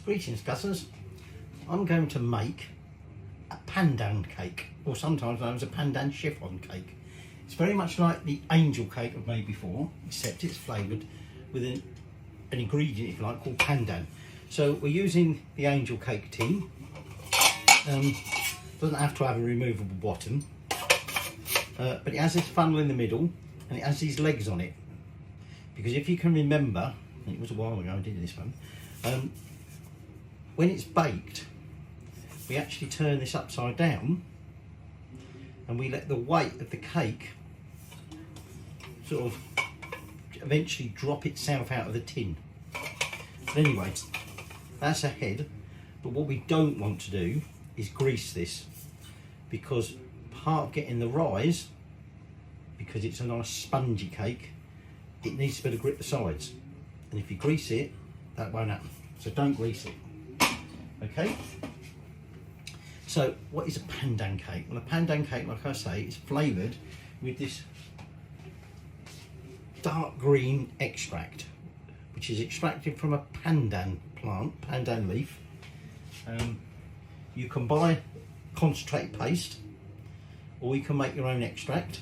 Greetings Guzzlers. I'm going to make a pandan cake, or sometimes known as a pandan chiffon cake. It's very much like the angel cake I've made before, except it's flavoured with an ingredient, if you like, called pandan. So we're using the angel cake tin. Doesn't have to have a removable bottom, but it has this funnel in the middle and it has these legs on it. Because if you can remember, it was a while ago I did this one, when it's baked, we actually turn this upside down and we let the weight of the cake sort of eventually drop itself out of the tin. But anyway, that's a head, but what we don't want to do is grease this, because part of getting the rise, because it's a nice spongy cake, it needs to be able to grip the sides, and if you grease it, that won't happen. So don't grease it. Okay, so what is a pandan cake? Well, a pandan cake, like I say, is flavoured with this dark green extract, which is extracted from a pandan plant, pandan leaf. You can buy concentrated paste, or you can make your own extract,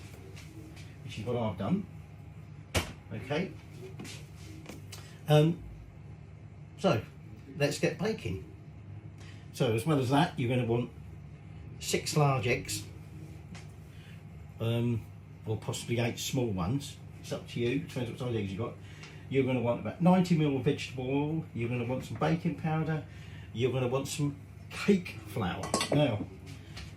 which is what I've done. Okay, so let's get baking. So as well as that, you're going to want 6 large eggs, or possibly 8 small ones. It's up to you, depends what size eggs you've got. You're going to want about 90 ml of vegetable oil. You're going to want some baking powder. You're going to want some cake flour. Now,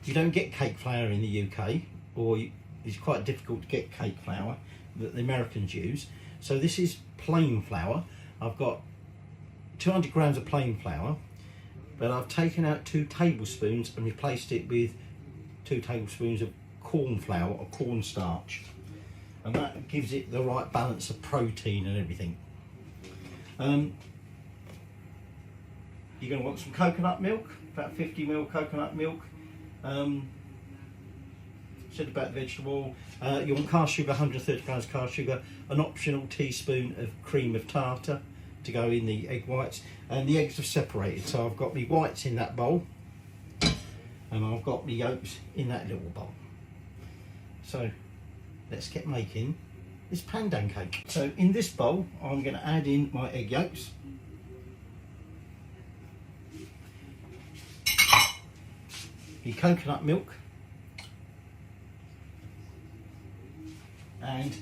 you don't get cake flour in the UK, or it's quite difficult to get cake flour that the Americans use. So this is plain flour. I've got 200 grams of plain flour, but I've taken out 2 tablespoons and replaced it with 2 tablespoons of corn flour or corn starch, and that gives it the right balance of protein and everything. You're going to want some coconut milk, about 50 ml coconut milk. Said about the vegetable oil. You want cast sugar, 130 grams cast sugar, an optional teaspoon of cream of tartar to go in the egg whites, and the eggs are separated. So I've got the whites in that bowl, and I've got the yolks in that little bowl. So let's get making this pandan cake. So in this bowl, I'm going to add in my egg yolks. The coconut milk, and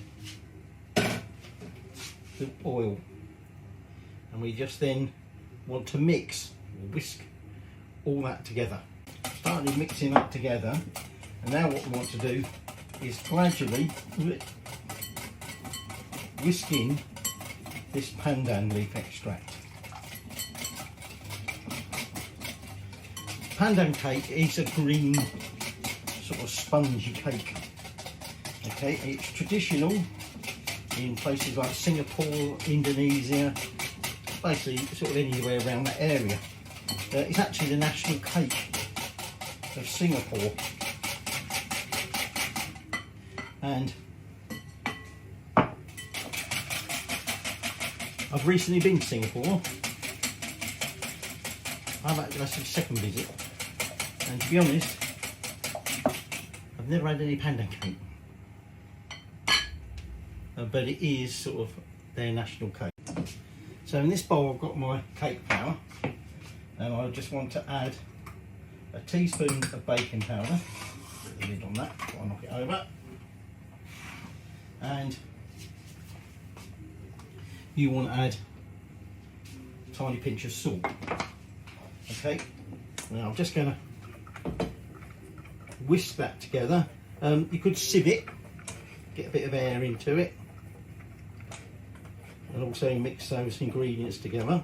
the oil, and we just then want to mix or whisk all that together. Started mixing that together, and now what we want to do is gradually whisk in this pandan leaf extract. Pandan cake is a green sort of spongy cake. Okay, it's traditional in places like Singapore, Indonesia, basically sort of anywhere around that area. It's actually the national cake of Singapore, and I've recently been to Singapore. That's the second visit, and to be honest, I've never had any pandan cake, but it is sort of their national cake. So in this bowl I've got my cake flour, and I just want to add a teaspoon of baking powder. Put the lid on that before I knock it over, and you want to add a tiny pinch of salt. Okay, now I'm just going to whisk that together. You could sieve it, get a bit of air into it, and also mix those ingredients together.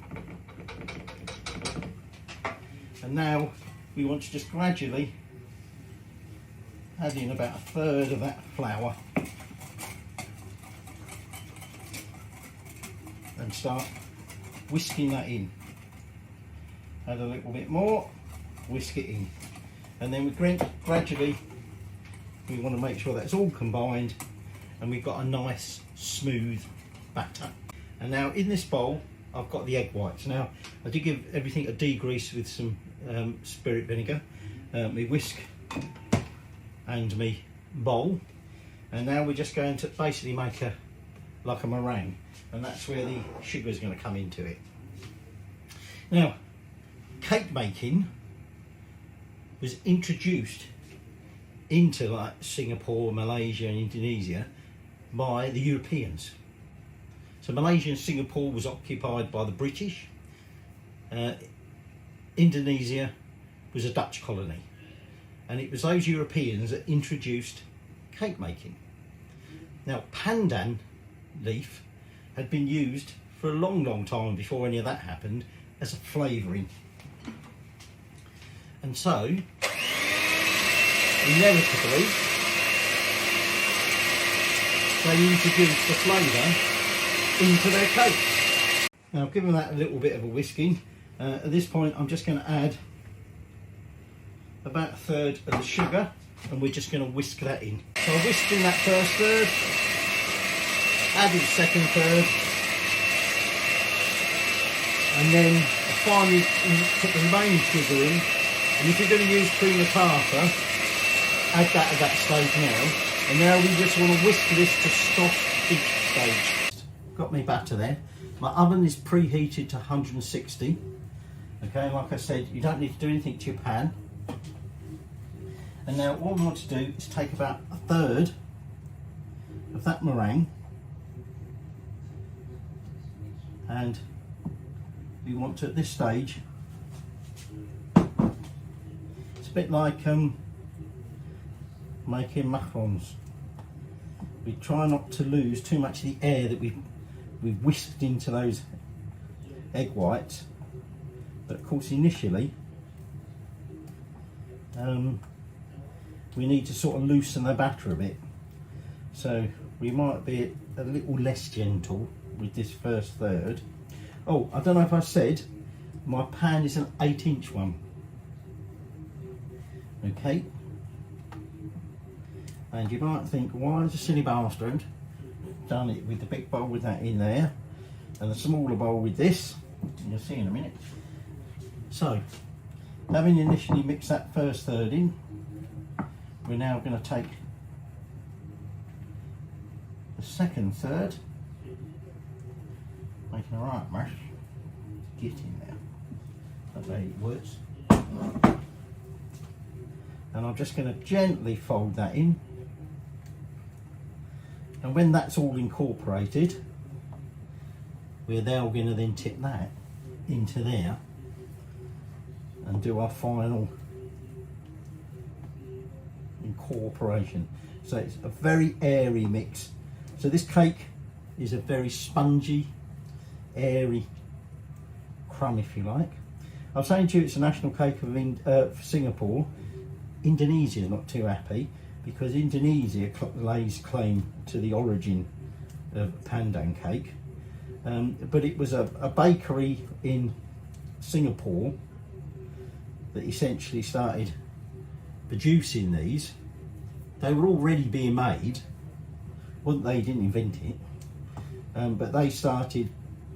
And now we want to just gradually add in about 1/3 of that flour and start whisking that in. Add a little bit more, whisk it in, and then we gradually we want to make sure that's all combined and we've got a nice smooth batter. And now in this bowl I've got the egg whites. Now, I did give everything a degrease with some spirit vinegar, my whisk and my bowl. And now we're just going to basically make like a meringue, and that's where the sugar is going to come into it. Now, cake making was introduced into like Singapore, Malaysia and Indonesia by the Europeans. So Malaysia and Singapore was occupied by the British. Indonesia was a Dutch colony, and it was those Europeans that introduced cake making. Now, pandan leaf had been used for a long time before any of that happened as a flavouring, and so inevitably they introduced the flavour into their cake. Now, I've given that a little bit of a whisking. At this point I'm just going to add about a third of the sugar, and we're just going to whisk that in. So I whisked in that first third, added the second third, and then I finally put the remaining sugar in. And if you're going to use cream of tartare, add that at that stage now. And now we just want to whisk this to stop each stage. Got my batter there. My oven is preheated to 160. Okay, like I said, you don't need to do anything to your pan. And now what we want to do is take about a third of that meringue, and we want to, at this stage, it's a bit like making macarons. We try not to lose too much of the air that we've whisked into those egg whites, but of course initially we need to sort of loosen the batter a bit, so we might be a little less gentle with this first third. Oh, I don't know if I said my pan is an 8-inch one. Okay, and you might think, why is a silly bastard done it with the big bowl with that in there and the smaller bowl with this? You'll see in a minute. So, having initially mixed that first third in, we're now going to take the second third, making a right mash, get in there, that's how it works. And I'm just going to gently fold that in, and when that's all incorporated, we're now going to then tip that into there and do our final incorporation. So it's a very airy mix. So this cake is a very spongy, airy crumb, if you like. I was saying to you it's a national cake of Singapore. Indonesia is not too happy because Indonesia lays claim to the origin of Pandan Cake, but it was a bakery in Singapore that essentially started producing these. They were already being made, well, they didn't invent it, but they started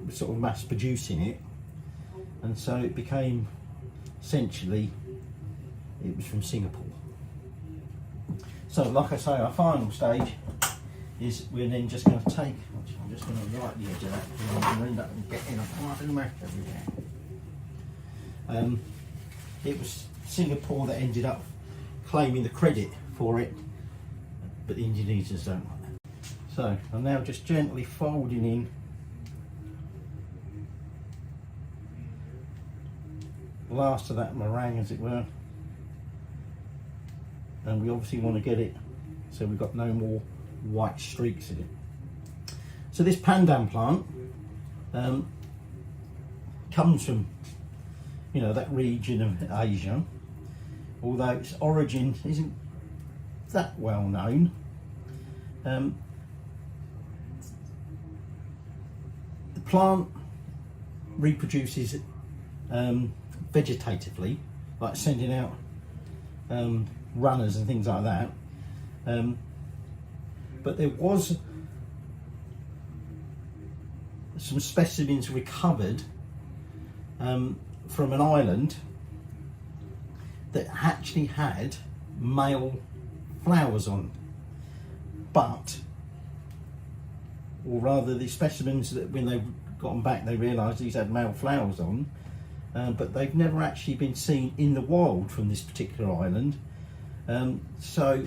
sort of mass producing it, and so it became essentially, it was from Singapore. So like I say, our final stage is we're then just going to take, I'm just going to right the edge of that because I'm going to end up getting a quite a mess everywhere. It was Singapore that ended up claiming the credit for it, but the Indonesians don't like that. So I'm now just gently folding in the last of that meringue, as it were, and we obviously want to get it so we've got no more white streaks in it. So this pandan plant comes from, you know, that region of Asia, although its origin isn't that well known. The plant reproduces vegetatively, like sending out runners and things like that, but there was some specimens recovered from an island that actually had male flowers on, but, or rather the specimens that when they got them back they realised these had male flowers on, but they've never actually been seen in the wild from this particular island. So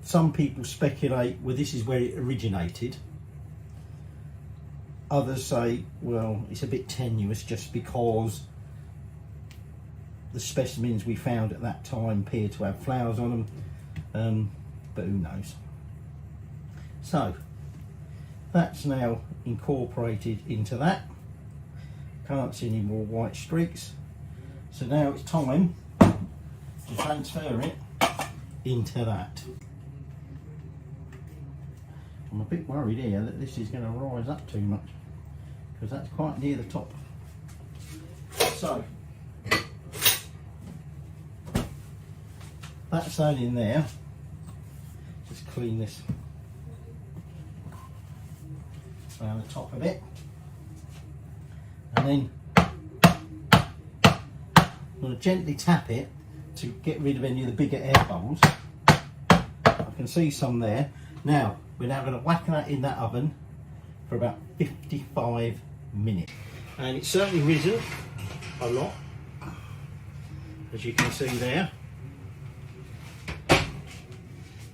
some people speculate, well, this is where it originated. Others say, well, it's a bit tenuous just because the specimens we found at that time appear to have flowers on them, but who knows. So that's now incorporated into that. Can't see any more white streaks. So now it's time to transfer it into that. I'm a bit worried here that this is going to rise up too much, because that's quite near the top. So that's that in there. Just clean this around the top of it, and then I'm going to gently tap it to get rid of any of the bigger air bubbles. I can see some there. Now we're now going to whack that in that oven for about 55 minutes, and it's certainly risen a lot, as you can see there.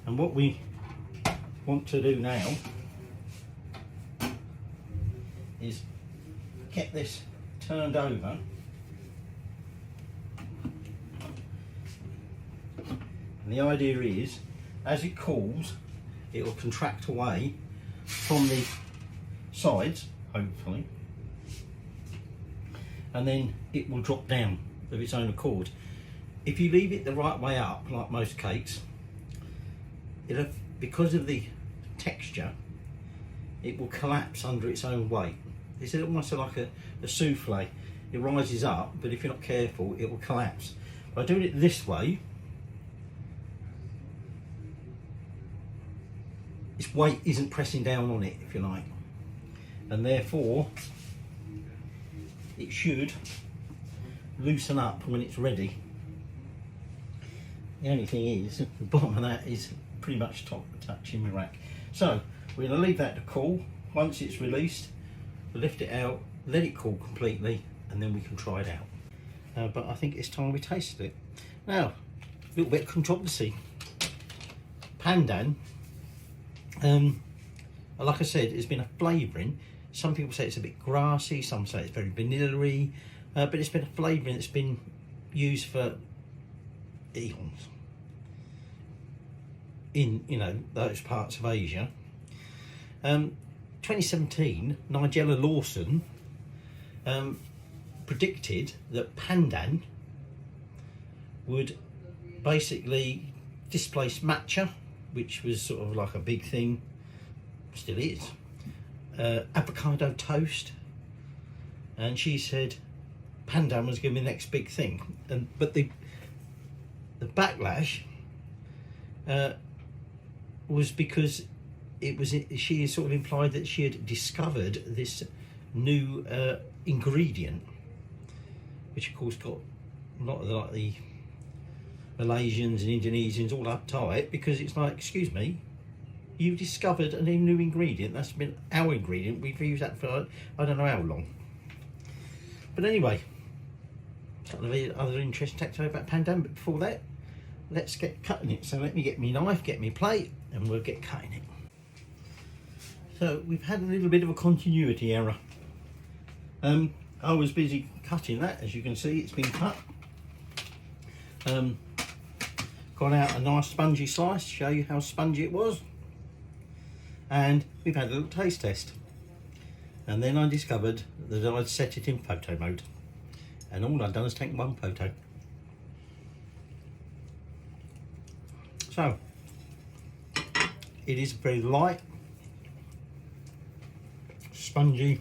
And what we want to do now is get this turned over, and the idea is as it cools it will contract away from the sides, hopefully, and then it will drop down of its own accord. If you leave it the right way up, like most cakes, it'll, because of the texture, it will collapse under its own weight. It's almost like a souffle. It rises up, but if you're not careful, it will collapse. By doing it this way, its weight isn't pressing down on it, if you like, and therefore it should loosen up when it's ready. The only thing is, the bottom of that is pretty much touching my rack. So we're going to leave that to cool. Once it's released, we'll lift it out, let it cool completely, and then we can try it out. But I think it's time we tasted it. Now, a little bit of controversy. Pandan, like I said, it's been a flavouring. Some people say it's a bit grassy, some say it's very vanilla-y, but it's been a flavouring that's been used for eons in, you know, those parts of Asia. 2017, Nigella Lawson predicted that Pandan would basically displace matcha, which was sort of like a big thing, still is, avocado toast, and she said Pandan was going to be the next big thing. But the backlash was because it was, she sort of implied that she had discovered this new ingredient, which of course got a lot of the Malaysians and Indonesians all uptight, because it's like, excuse me, you discovered a new ingredient. That's been our ingredient. We've used that for I don't know how long. But anyway, a couple of other interesting facts about Pandan, but before that, let's get cutting it. So let me get me knife, get me plate, and we'll get cutting it. So we've had a little bit of a continuity error. I was busy cutting that, as you can see, it's been cut. Got out a nice spongy slice to show you how spongy it was, and we've had a little taste test, and then I discovered that I'd set it in photo mode, and all I'd done is take one photo. So it is very light, spongy,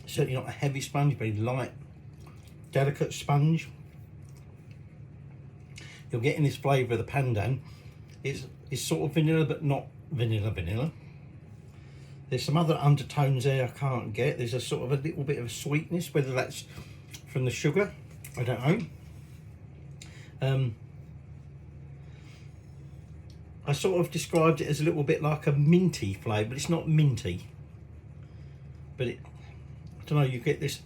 certainly not a heavy sponge, very light, delicate sponge. You're getting this flavour of the Pandan. It's sort of vanilla, but not vanilla. There's some other undertones there I can't get. There's a sort of a little bit of a sweetness, whether that's from the sugar, I don't know. I sort of described it as a little bit like a minty flavour, but it's not minty. But I don't know, you get this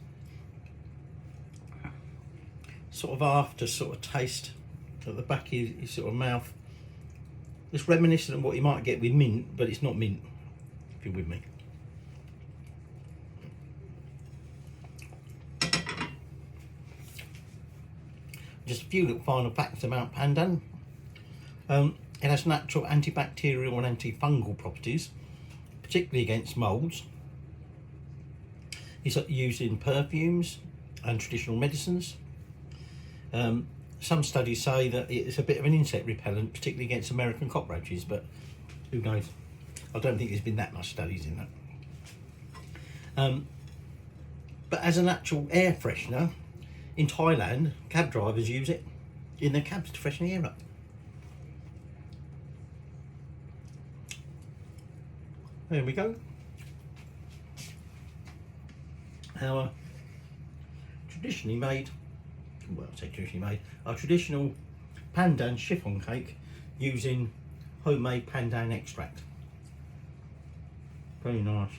sort of after sort of taste at the back of your sort of mouth. It's reminiscent of what you might get with mint, but it's not mint, if you're with me. Just a few little final facts about pandan. It has natural antibacterial and antifungal properties, particularly against moulds. It's used in perfumes and traditional medicines. Some studies say that it's a bit of an insect repellent, particularly against American cockroaches, but who knows? I don't think there's been that much studies in that. But as a natural air freshener, in Thailand, cab drivers use it in their cabs to freshen the air up. There we go. Our traditionally made, well, I say traditionally made, our traditional pandan chiffon cake using homemade pandan extract. Very nice.